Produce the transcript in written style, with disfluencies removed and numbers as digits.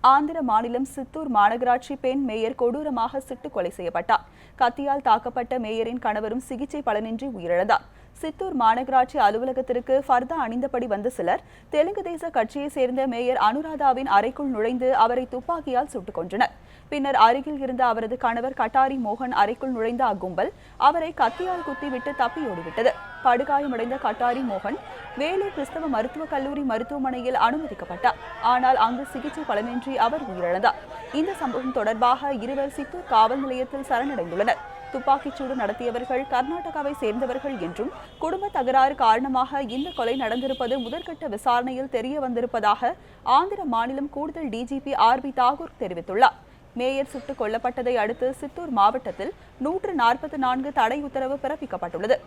ஆந்திர மாநிலம் சித்தூர் மாநகராட்சி பெண் மேயர் கொடூரமாக சுட்டுக் கொலை செய்யப்பட்டார். கத்தியால் தாக்கப்பட்ட மேயரின் கணவரும் சிகிச்சை பலனின்றி உயிரிழந்தார். சித்தூர் மாநகராட்சி அலுவலகத்திற்கு ஃபர்தா அணிந்தபடி வந்த சிலர் தெலுங்கு தேச கட்சியை சேர்ந்த மேயர் அனுராதாவின் அறைக்குள் நுழைந்து அவரை துப்பாக்கியால் சுட்டுக் கொன்றனர். பின்னர் அருகில் இருந்த அவரது கணவர் கட்டாரி மோகன் அறைக்குள் நுழைந்த அக்கும்பல் அவரை கத்தியால் குத்திவிட்டு தப்பியோடிவிட்டது. படுகாயமடைந்த கட்டாரி மோகன் வேலூர் கிறிஸ்தவ மருத்துவக் கல்லூரி மருத்துவமனையில் அனுமதிக்கப்பட்டார். ஆனால் அங்கு சிகிச்சை பலனின்றி அவர் உயிரிழந்தார். இந்த சம்பவம் தொடர்பாக இருவர் சித்தூர் காவல் நிலையத்தில் சரணடைந்துள்ளனர். துப்பாக்கிச்சூடு நடத்தியவர்கள் கர்நாடகாவை சேர்ந்தவர்கள் என்றும் குடும்ப தகராறு காரணமாக இந்த கொலை நடந்திருப்பது முதற்கட்ட விசாரணையில் தெரிய வந்திருப்பதாக ஆந்திர மாநிலம் கூடுதல் டிஜிபி ஆர்.பி. தாகூர் தெரிவித்துள்ளார். மேயர் சுட்டுக் கொல்லப்பட்டதை அடுத்து சித்தூர் மாவட்டத்தில் 144 தடை உத்தரவு பிறப்பிக்கப்பட்டுள்ளது.